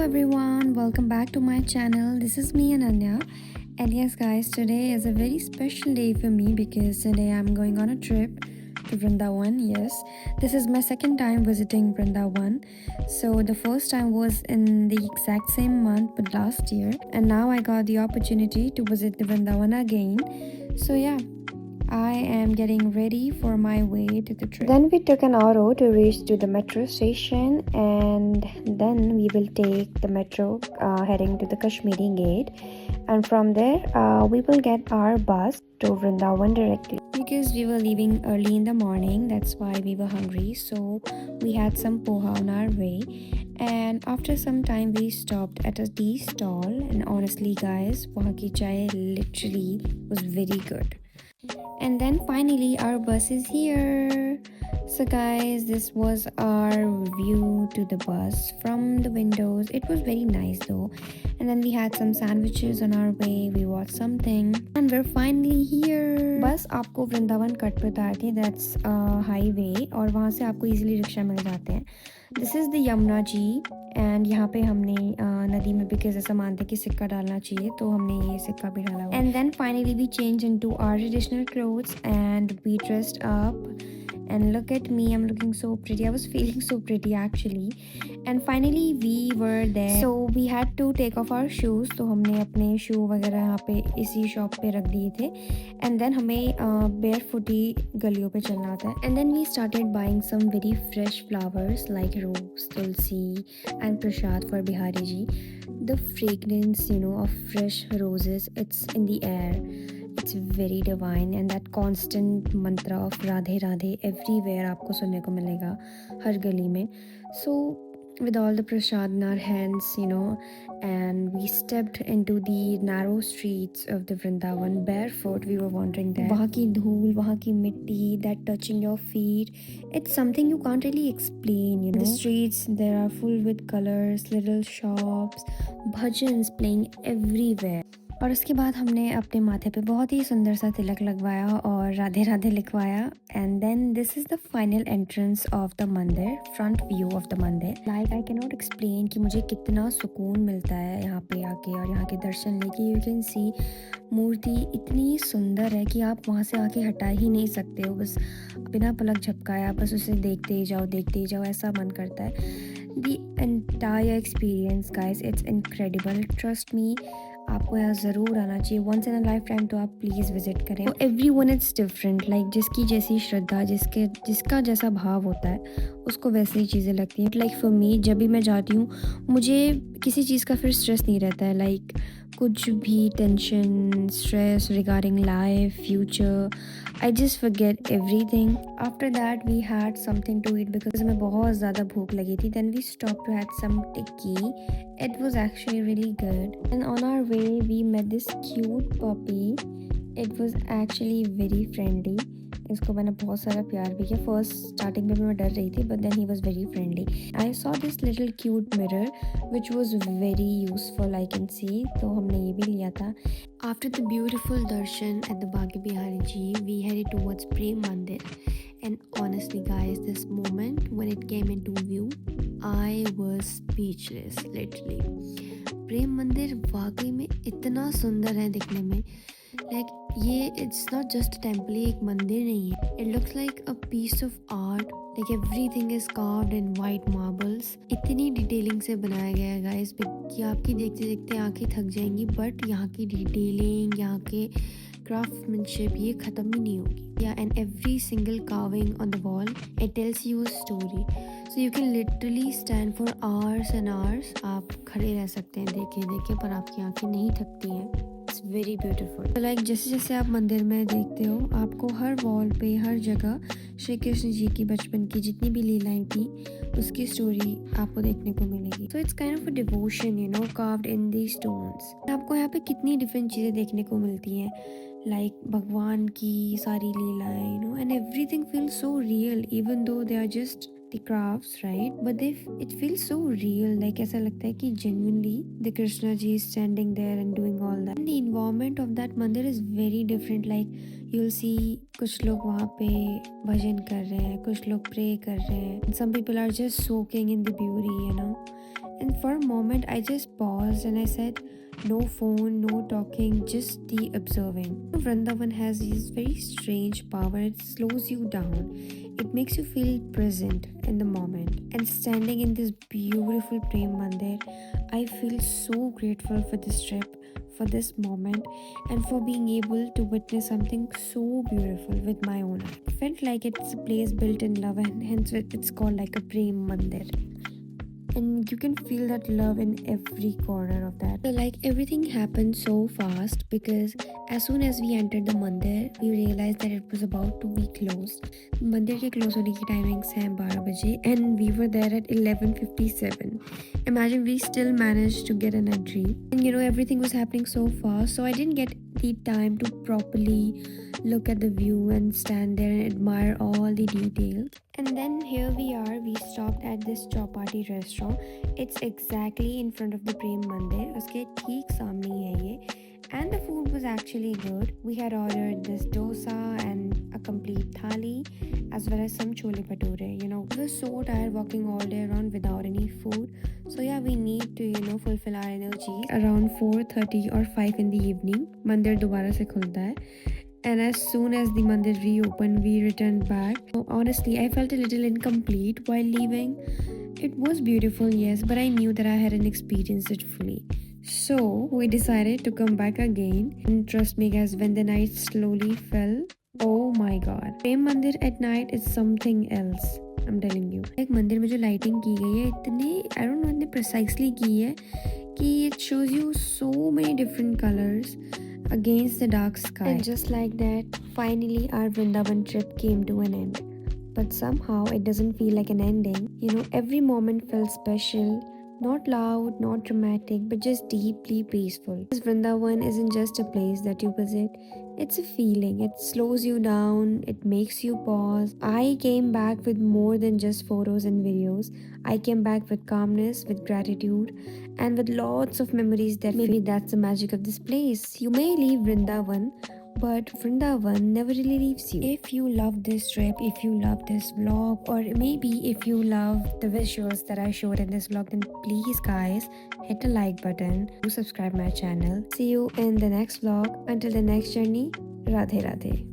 everyone, welcome back to my channel. This is me Ananya. And yes guys, today is a very special day for me because today I'm going on a trip to Vrindavan. Yes, this is my second time visiting Vrindavan. So the first time was in the exact same month but last year, and now I got the opportunity to visit the Vrindavan again. So yeah, I am getting ready for my way to the trip. Then we took an auto to reach to the metro station, and then we will take the metro heading to the Kashmiri Gate, and from there we will get our bus to Vrindavan directly. Because we were leaving early in the morning, that's why we were hungry. So we had some poha on our way, and after some time we stopped at a tea stall. And honestly, guys, wahan ki chai literally was very good. And then finally our bus is here. So guys, this was our view to the bus from the windows. It was very nice though. And then we had some sandwiches on our way. We watched something and we're finally here. बस आपको Vrindavan cut पे उतारती है, that's highway, और वहाँ से आपको easily rickshaw मिल जाते हैं. This is the Yamuna ji, and यहाँ पे हमने नदी में भी ऐसा मानते कि सिक्का डालना चाहिए, तो हमने ये सिक्का भी डाला हुआ. And then finally we change into our traditional clothes and we dressed up. And look at me, I'm looking so pretty. I was feeling so pretty actually. And finally we were there. So we had to take off our shoes. तो हमने अपने शू वगैरह यहाँ पे इसी shop पे रख दिए थे. And then हमें barefoot ही गलियों पे चलना होता है. And then we started buying some very fresh flowers like rose, tulsi and prasad for Bihari ji. The fragrance, of fresh roses, it's in the air. It's very divine, and that constant mantra of Radhe Radhe everywhere आपको सुनने को मिलेगा हर गली में. So with all the prasad in our hands, and we stepped into the narrow streets of the Vrindavan barefoot. We were wandering there. वहाँ की धूल, वहाँ की मिट्टी, that touching your feet, it's something you can't really explain. The streets there are full with colors, little shops, bhajans playing everywhere. और उसके बाद हमने अपने माथे पे बहुत ही सुंदर सा तिलक लगवाया और राधे राधे लिखवाया. And then this is the final entrance of the mandir, front view of the mandir. Like I can not explain कि मुझे कितना सुकून मिलता है यहाँ पे आके और यहाँ के दर्शन लेके. यू कैन सी मूर्ति इतनी सुंदर है कि आप वहाँ से आके हटा ही नहीं सकते हो. बस बिना पलक झपकाया बस उसे देखते ही जाओ, ऐसा मन करता है. The entire experience guys, it's incredible. Trust me, आपको यहाँ ज़रूर आना चाहिए. Once in a lifetime तो आप प्लीज़ विजिट करें. Everyone is different. Like जिसकी जैसी श्रद्धा, जिसका जैसा भाव होता है उसको वैसे ही चीज़ें लगती हैं. लाइक फॉर मी, जब भी मैं जाती हूँ मुझे किसी चीज़ का फिर स्ट्रेस नहीं रहता है. लाइक कुछ भी tension, stress regarding life, future, I just forget everything. After that we had something to eat because हमें बहुत ज़्यादा भूख लगी थी. Then we stop to had some tikki. It was actually really good. And on our way we met this cute puppy. It was actually very friendly. इसको मैंने बहुत सारा प्यार भी किया. फर्स्ट स्टार्टिंग में मैं डर रही थी, but then he was very friendly. I saw this little cute mirror which was very useful, I can see. तो हमने ये भी लिया था. After the beautiful darshan at the Bhagya Bihari Ji, we headed towards Prem Mandir. And honestly guys, this moment when it came into view, I was speechless literally. प्रेम मंदिर वाकई में इतना सुंदर है दिखने में. लाइक ये इट्स नॉट जस्ट टेम्पल, ये एक मंदिर नहीं है. It looks like a piece of art. Like everything is carved in white marbles. इतनी डिटेलिंग से बनाया गया है गाइस कि आपकी देखते देखते आंखें थक जाएंगी. बट यहाँ की डिटेलिंग, यहाँ के craftsmanship ये ख़त्म ही नहीं होगी. Yeah, and every single carving on the wall, it tells you a story. So you can literally stand for hours and hours. आप खड़े रह सकते हैं देखे पर आपकी आंखें नहीं थकती हैं. It's very beautiful. So like जैसे जैसे आप मंदिर में देखते हो, आपको हर वॉल पे, हर जगह श्री कृष्ण जी की बचपन की जितनी भी लीलाएं थी उसकी स्टोरी आपको देखने को मिलेगी. So it's kind of a devotion, carved in these stones. आपको यहाँ पे कितनी डिफरेंट चीज़ें देखने को मिलती हैं. लाइक भगवान की सारी लीलाएं, and everything feels so real even though they are just the crafts, right? But it feels so real. Like ऐसा लगता है कि genuinely the Krishna ji is standing there and doing all that. And the environment of that mandir is very different. Like you'll see कुछ लोग वहाँ पे भजन कर रहे हैं, कुछ लोग pray कर रहे हैं. Some people are just soaking in the beauty, And for a moment, I just paused and I said, no phone, no talking, just the observing. Vrindavan has this very strange power. It slows you down. It makes you feel present in the moment. And standing in this beautiful Prem Mandir, I feel so grateful for this trip, for this moment, and for being able to witness something so beautiful with my own eyes. It felt like it's a place built in love, and hence it's called like a Prem Mandir, and you can feel that love in every corner of that. So like everything happened so fast because as soon as we entered the mandir, we realized that it was about to be closed. मंदिर के close होने की timings हैं 12 बजे and we were there at 11:57. Imagine we still managed to get an entry, and everything was happening so fast, so I didn't get the time to properly look at the view and stand there and admire all the details. And then here we are, we stopped at this chapati restaurant. It's exactly in front of the Prem Mandir. Uske theek samne hi hai ye. And the food was actually good. We had ordered this dosa and a complete thali as well as some chole bhature. We were so tired walking all day around without any food. So yeah, we need to fulfill our energies. Around 4:30 or 5 in the evening, mandir dobara se khulta hai. And as soon as the mandir reopened, we returned back. Honestly, I felt a little incomplete while leaving. It was beautiful, yes, but I knew that I hadn't experienced it fully. So we decided to come back again. And trust me, guys, when the night slowly fell, oh my god, Prem Mandir at night is something else. I'm telling you. Like मंदिर में जो lighting की गई है इतनी I don't know इतने precisely की है कि it shows you so many different colors against the dark sky. And just like that, finally our Vrindavan trip came to an end. But somehow it doesn't feel like an ending. Every moment felt special. Not loud, not dramatic, but just deeply peaceful. Because Vrindavan isn't just a place that you visit, it's a feeling. It slows you down, it makes you pause. I came back with more than just photos and videos. I came back with calmness, with gratitude, and with lots of memories that maybe that's the magic of this place. You may leave Vrindavan, but Vrindavan never really leaves you. If you love this trip, if you love this vlog, or maybe if you love the visuals that I showed in this vlog, then please guys hit the like button, do subscribe my channel. See you in the next vlog. Until the next journey, Radhe Radhe.